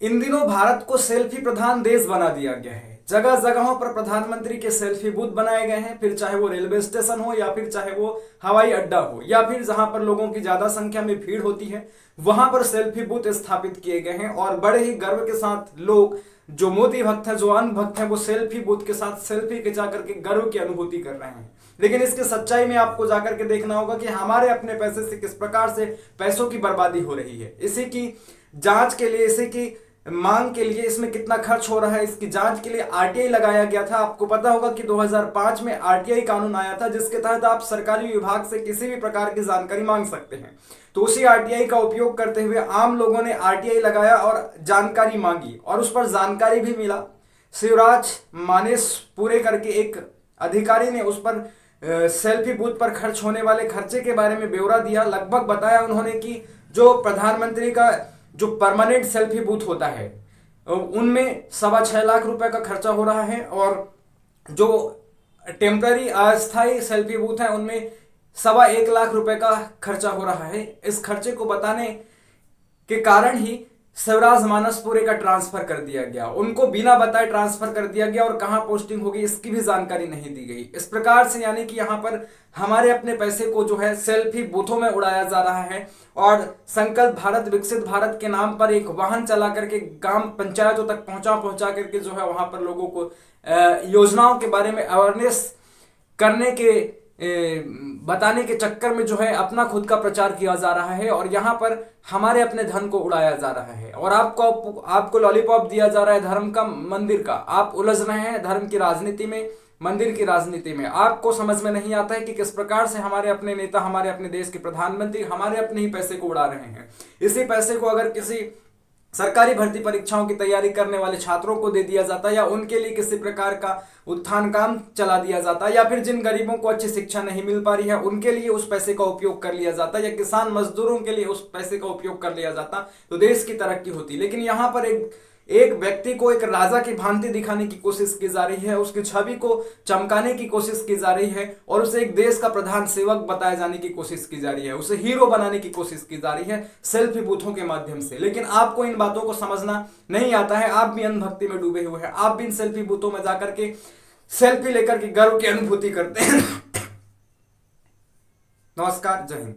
इन दिनों भारत को सेल्फी प्रधान देश बना दिया गया है। जगह जगहों पर प्रधानमंत्री के सेल्फी बूथ बनाए गए हैं, फिर चाहे वो रेलवे स्टेशन हो या फिर चाहे वो हवाई अड्डा हो या फिर जहां पर लोगों की ज्यादा संख्या में भीड़ होती है वहां पर सेल्फी बूथ स्थापित किए गए हैं। और बड़े ही गर्व के साथ लोग जो मोदी भक्त हैं, जो अन्य भक्त हैं, वो सेल्फी बूथ के साथ सेल्फी खिंचा करके गर्व की अनुभूति कर रहे हैं। लेकिन इसकी सच्चाई में आपको जाकर के देखना होगा कि हमारे अपने पैसे से किस प्रकार से पैसों की बर्बादी हो रही है। इसी की जांच के लिए, इसी की मांग के लिए, इसमें कितना खर्च हो रहा है, इसकी जांच के लिए आरटीआई लगाया गया था। आपको पता होगा कि 2005 में आरटीआई कानून आया था, जिसके तहत आप सरकारी विभाग से किसी भी प्रकार की जानकारी मांग सकते हैं। तो उसी आरटीआई का उपयोग करते हुए आम लोगों ने आरटीआई लगाया और जानकारी मांगी और उस पर जानकारी भी मिला। शिवराज मानेस पूरे करके एक अधिकारी ने उस पर सेल्फी बूथ पर खर्च होने वाले खर्चे के बारे में ब्यौरा दिया। लगभग बताया उन्होंने कि जो प्रधानमंत्री का जो परमानेंट सेल्फी बूथ होता है उनमें 6.25 लाख रुपए का खर्चा हो रहा है और जो टेम्पररी अस्थायी सेल्फी बूथ है उनमें 1.25 लाख रुपए का खर्चा हो रहा है। इस खर्चे को बताने के कारण ही शिवराज मानसपुरे का ट्रांसफर कर दिया गया, उनको बिना बताए ट्रांसफर कर दिया गया और कहां पोस्टिंग होगी इसकी भी जानकारी नहीं दी गई। इस प्रकार से यानी कि यहां पर हमारे अपने पैसे को जो है सेल्फी बूथों में उड़ाया जा रहा है और संकल्प भारत विकसित भारत के नाम पर एक वाहन चला करके ग्राम पंचायतों तक पहुंचा करके जो है वहां पर लोगों को योजनाओं के बारे में अवेयरनेस करने के बताने के चक्कर में जो है अपना खुद का प्रचार किया जा रहा है और यहाँ पर हमारे अपने धन को उड़ाया जा रहा है। और आपको लॉलीपॉप दिया जा रहा है धर्म का, मंदिर का। आप उलझ रहे हैं धर्म की राजनीति में, मंदिर की राजनीति में। आपको समझ में नहीं आता है कि किस प्रकार से हमारे अपने नेता, हमारे अपने देश के प्रधानमंत्री हमारे अपने ही पैसे को उड़ा रहे हैं। इसी पैसे को अगर किसी सरकारी भर्ती परीक्षाओं की तैयारी करने वाले छात्रों को दे दिया जाता या उनके लिए किसी प्रकार का उत्थान काम चला दिया जाता या फिर जिन गरीबों को अच्छी शिक्षा नहीं मिल पा रही है उनके लिए उस पैसे का उपयोग कर लिया जाता या किसान मजदूरों के लिए उस पैसे का उपयोग कर लिया जाता तो देश की तरक्की होती। लेकिन यहाँ पर एक व्यक्ति को एक राजा की भांति दिखाने की कोशिश की जा रही है, उसकी छवि को चमकाने की कोशिश की जा रही है और उसे एक देश का प्रधान सेवक बताए जाने की कोशिश की जा रही है, उसे हीरो बनाने की कोशिश की जा रही है सेल्फी बूथों के माध्यम से। लेकिन आपको इन बातों को समझना नहीं आता है, आप भी अंधभक्ति में डूबे हुए हैं। आप भी इन सेल्फी बूथों में जाकर के सेल्फी लेकर के गर्व की अनुभूति करते हैं। नमस्कार, जय हिंद।